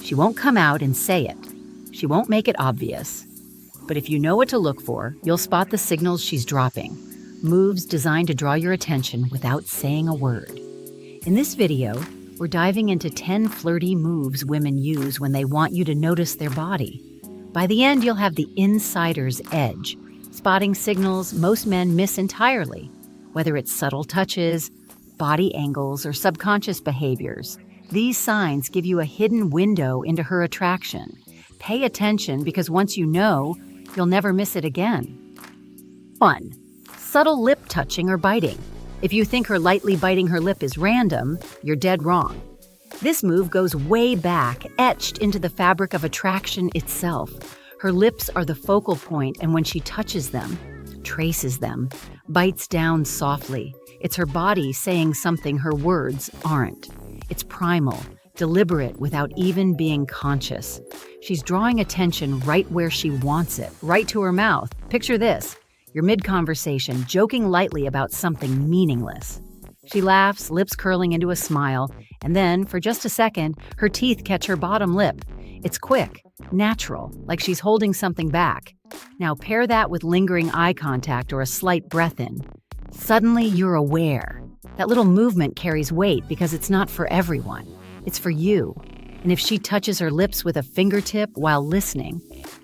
She won't come out and say it. She won't make it obvious. But if you know what to look for, you'll spot the signals she's dropping. Moves designed to draw your attention without saying a word. In this video, we're diving into 10 flirty moves women use when they want you to notice their body. By the end, you'll have the insider's edge, spotting signals most men miss entirely, whether it's subtle touches, body angles, or subconscious behaviors. These signs give you a hidden window into her attraction. Pay attention because once you know, you'll never miss it again. 1. Subtle lip touching or biting. If you think her lightly biting her lip is random, you're dead wrong. This move goes way back, etched into the fabric of attraction itself. Her lips are the focal point, and when she touches them, traces them, bites down softly, it's her body saying something her words aren't. It's primal, deliberate without even being conscious. She's drawing attention right where she wants it, right to her mouth. Picture this. You're mid-conversation, joking lightly about something meaningless. She laughs, lips curling into a smile, and then, for just a second, her teeth catch her bottom lip. It's quick, natural, like she's holding something back. Now pair that with lingering eye contact or a slight breath in. Suddenly, you're aware. That little movement carries weight because it's not for everyone. It's for you. And if she touches her lips with a fingertip while listening,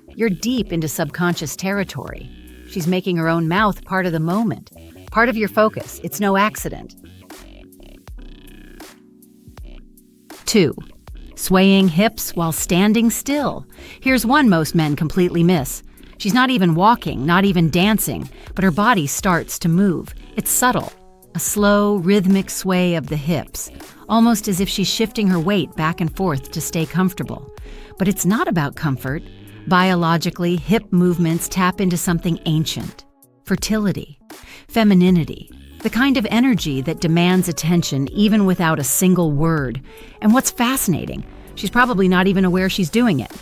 you're deep into subconscious territory. She's making her own mouth part of the moment, part of your focus. It's no accident. 2. Swaying hips while standing still. Here's one most men completely miss. She's not even walking, not even dancing, but her body starts to move. It's subtle, a slow, rhythmic sway of the hips, almost as if she's shifting her weight back and forth to stay comfortable. But it's not about comfort. Biologically, hip movements tap into something ancient. Fertility, femininity, the kind of energy that demands attention even without a single word. And what's fascinating, she's probably not even aware she's doing it.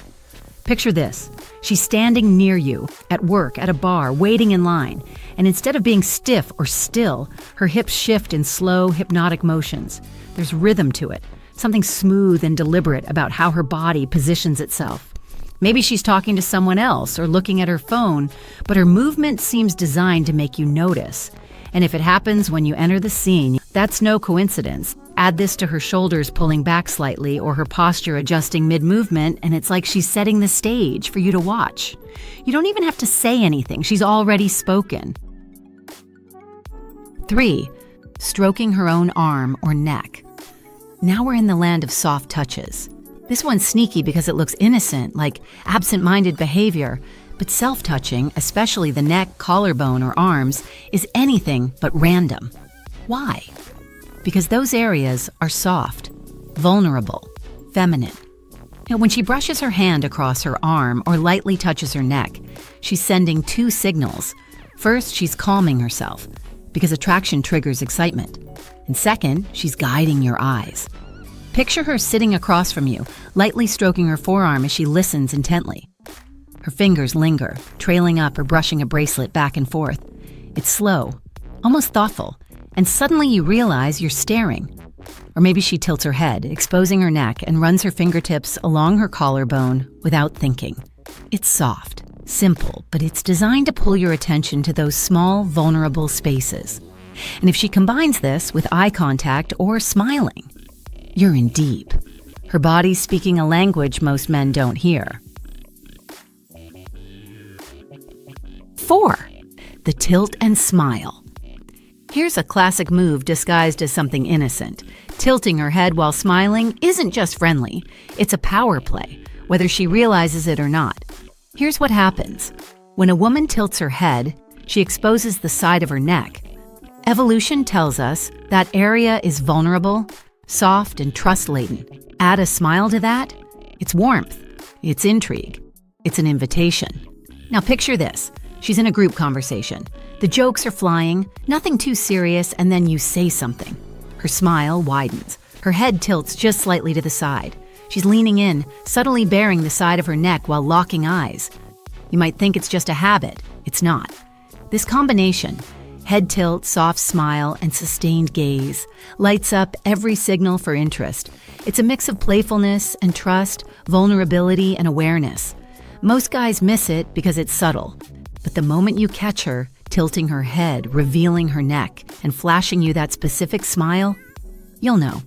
Picture this. She's standing near you, at work, at a bar, waiting in line, and instead of being stiff or still, her hips shift in slow, hypnotic motions. There's rhythm to it, something smooth and deliberate about how her body positions itself. Maybe she's talking to someone else or looking at her phone, but her movement seems designed to make you notice. And if it happens when you enter the scene, that's no coincidence. Add this to her shoulders pulling back slightly or her posture adjusting mid-movement, and it's like she's setting the stage for you to watch. You don't even have to say anything. She's already spoken. 3. Stroking her own arm or neck. Now we're in the land of soft touches. This one's sneaky because it looks innocent, like absent-minded behavior, but self-touching, especially the neck, collarbone, or arms, is anything but random. Why? Because those areas are soft, vulnerable, feminine. Now, when she brushes her hand across her arm or lightly touches her neck, she's sending 2 signals. First, she's calming herself, because attraction triggers excitement. And second, she's guiding your eyes. Picture her sitting across from you, lightly stroking her forearm as she listens intently. Her fingers linger, trailing up or brushing a bracelet back and forth. It's slow, almost thoughtful, and suddenly you realize you're staring. Or maybe she tilts her head, exposing her neck, and runs her fingertips along her collarbone without thinking. It's soft, simple, but it's designed to pull your attention to those small, vulnerable spaces. And if she combines this with eye contact or smiling, you're in deep. Her body's speaking a language most men don't hear. 4. The tilt and smile. Here's a classic move disguised as something innocent. Tilting her head while smiling isn't just friendly. It's a power play, whether she realizes it or not. Here's what happens. When a woman tilts her head, she exposes the side of her neck. Evolution tells us that area is vulnerable, soft, and trust-laden. Add a smile to that, it's warmth, it's intrigue, it's an invitation. Now picture this. She's in a group conversation. The jokes are flying, nothing too serious, and then you say something. Her smile widens. Her head tilts just slightly to the side. She's leaning in, subtly baring the side of her neck while locking eyes. You might think it's just a habit. It's not. This combination, head tilt, soft smile, and sustained gaze, lights up every signal for interest. It's a mix of playfulness and trust, vulnerability, and awareness. Most guys miss it because it's subtle. But the moment you catch her, tilting her head, revealing her neck, and flashing you that specific smile, you'll know.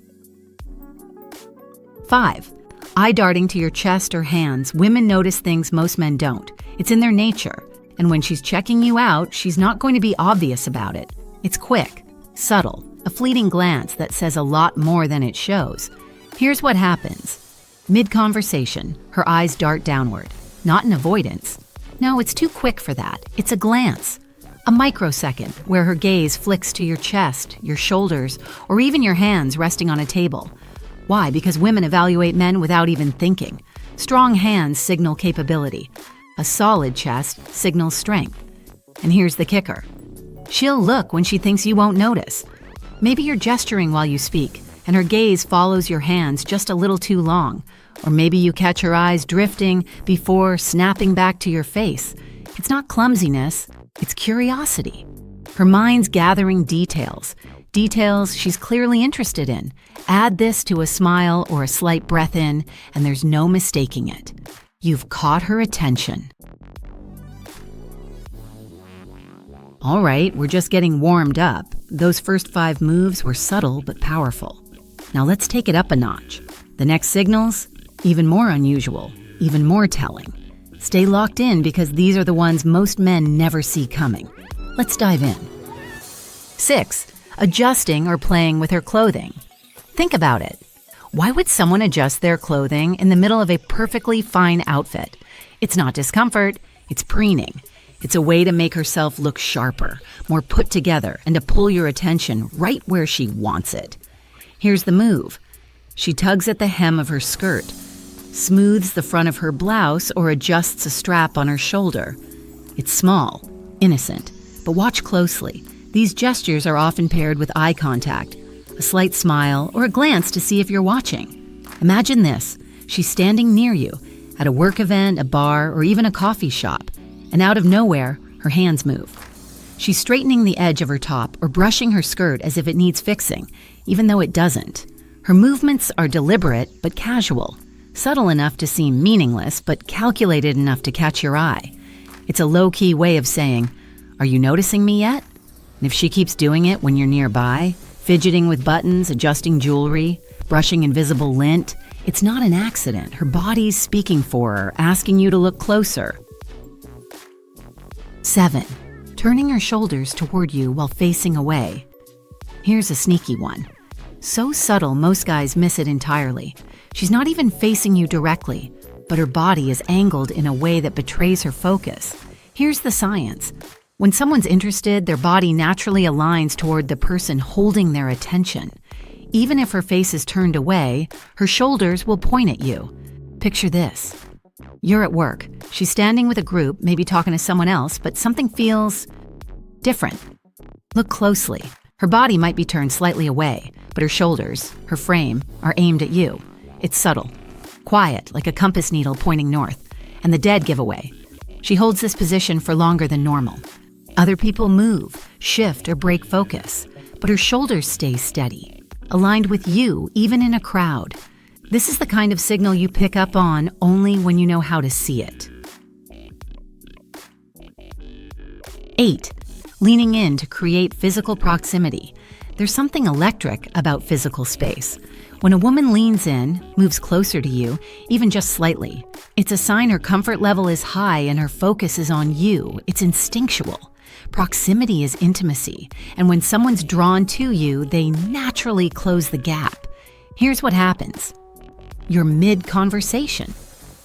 5. Eye darting to your chest or hands. Women notice things most men don't. It's in their nature. And when she's checking you out, she's not going to be obvious about it. It's quick, subtle, a fleeting glance that says a lot more than it shows. Here's what happens. Mid-conversation, her eyes dart downward. Not in avoidance. No, it's too quick for that. It's a glance. A microsecond where her gaze flicks to your chest, your shoulders, or even your hands resting on a table. Why? Because women evaluate men without even thinking. Strong hands signal capability. A solid chest signals strength. And here's the kicker. She'll look when she thinks you won't notice. Maybe you're gesturing while you speak, and her gaze follows your hands just a little too long. Or maybe you catch her eyes drifting before snapping back to your face. It's not clumsiness, it's curiosity. Her mind's gathering details. Details she's clearly interested in. Add this to a smile or a slight breath in, and there's no mistaking it. You've caught her attention. All right, we're just getting warmed up. Those first 5 moves were subtle but powerful. Now let's take it up a notch. The next signals, even more unusual, even more telling. Stay locked in because these are the ones most men never see coming. Let's dive in. 6. Adjusting or playing with her clothing. Think about it. Why would someone adjust their clothing in the middle of a perfectly fine outfit? It's not discomfort, it's preening. It's a way to make herself look sharper, more put together, and to pull your attention right where she wants it. Here's the move. She tugs at the hem of her skirt, smooths the front of her blouse, or adjusts a strap on her shoulder. It's small, innocent, but watch closely. These gestures are often paired with eye contact, a slight smile, or a glance to see if you're watching. Imagine this. She's standing near you, at a work event, a bar, or even a coffee shop, and out of nowhere, her hands move. She's straightening the edge of her top or brushing her skirt as if it needs fixing, even though it doesn't. Her movements are deliberate but casual, subtle enough to seem meaningless but calculated enough to catch your eye. It's a low-key way of saying, "Are you noticing me yet?" And if she keeps doing it when you're nearby, fidgeting with buttons, adjusting jewelry, brushing invisible lint, it's not an accident. Her body's speaking for her, asking you to look closer. 7. Turning her shoulders toward you while facing away. Here's a sneaky one. So subtle, most guys miss it entirely. She's not even facing you directly, but her body is angled in a way that betrays her focus. Here's the science. When someone's interested, their body naturally aligns toward the person holding their attention. Even if her face is turned away, her shoulders will point at you. Picture this. You're at work. She's standing with a group, maybe talking to someone else, but something feels different. Look closely. Her body might be turned slightly away, but her shoulders, her frame, are aimed at you. It's subtle, quiet, like a compass needle pointing north, and the dead giveaway. She holds this position for longer than normal. Other people move, shift, or break focus, but her shoulders stay steady, aligned with you even in a crowd. This is the kind of signal you pick up on only when you know how to see it. 8. Leaning in to create physical proximity. There's something electric about physical space. When a woman leans in, moves closer to you, even just slightly, it's a sign her comfort level is high and her focus is on you. It's instinctual. Proximity is intimacy, and when someone's drawn to you, they naturally close the gap. Here's what happens. You're mid-conversation.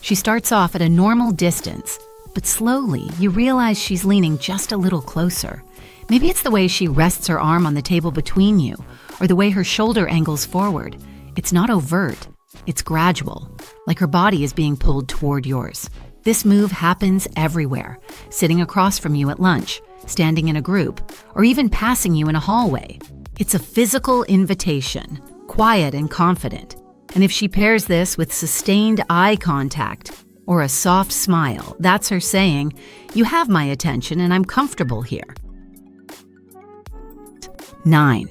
She starts off at a normal distance, but slowly you realize she's leaning just a little closer. Maybe it's the way she rests her arm on the table between you, or the way her shoulder angles forward. It's not overt, it's gradual, like her body is being pulled toward yours. This move happens everywhere, sitting across from you at lunch, standing in a group, or even passing you in a hallway. It's a physical invitation, quiet and confident. And if she pairs this with sustained eye contact or a soft smile, that's her saying, "You have my attention and I'm comfortable here." 9.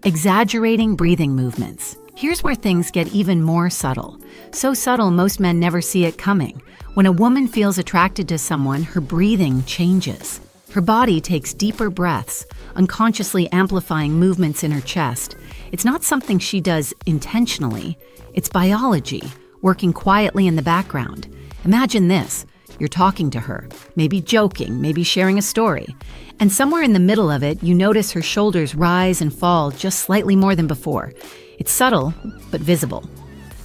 Exaggerating breathing movements. Here's where things get even more subtle. So subtle, most men never see it coming. When a woman feels attracted to someone, her breathing changes. Her body takes deeper breaths, unconsciously amplifying movements in her chest. It's not something she does intentionally. It's biology, working quietly in the background. Imagine this. You're talking to her, maybe joking, maybe sharing a story. And somewhere in the middle of it, you notice her shoulders rise and fall just slightly more than before. It's subtle, but visible.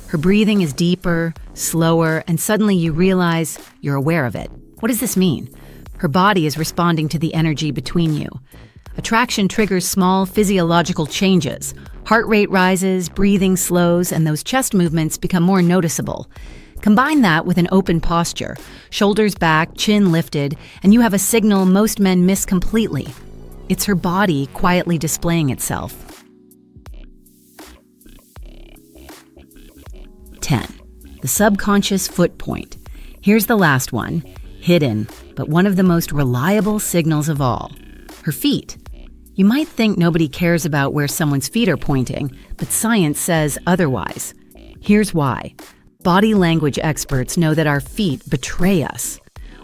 Her breathing is deeper, slower, and suddenly you realize you're aware of it. What does this mean? Her body is responding to the energy between you. Attraction triggers small physiological changes. Heart rate rises, breathing slows, and those chest movements become more noticeable. Combine that with an open posture, shoulders back, chin lifted, and you have a signal most men miss completely. It's her body quietly displaying itself. 10. The subconscious foot point. Here's the last one. Hidden, but one of the most reliable signals of all. Her feet. You might think nobody cares about where someone's feet are pointing, but science says otherwise. Here's why. Body language experts know that our feet betray us.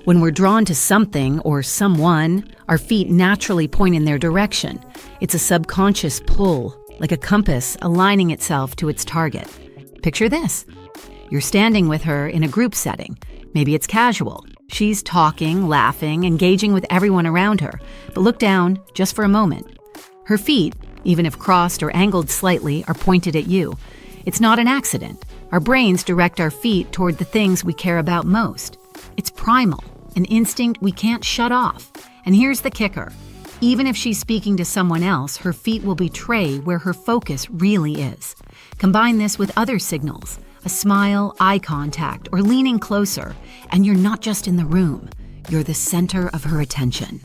When we're drawn to something or someone, our feet naturally point in their direction. It's a subconscious pull, like a compass aligning itself to its target. Picture this. You're standing with her in a group setting. Maybe it's casual. She's talking, laughing, engaging with everyone around her. But look down just for a moment. Her feet, even if crossed or angled slightly, are pointed at you. It's not an accident. Our brains direct our feet toward the things we care about most. It's primal, an instinct we can't shut off. And here's the kicker. Even if she's speaking to someone else, her feet will betray where her focus really is. Combine this with other signals, a smile, eye contact, or leaning closer, and you're not just in the room, you're the center of her attention.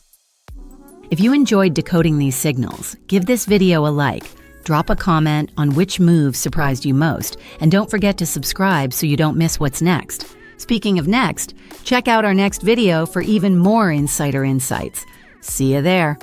If you enjoyed decoding these signals, give this video a like, drop a comment on which move surprised you most, and don't forget to subscribe so you don't miss what's next. Speaking of next, check out our next video for even more insider insights. See you there.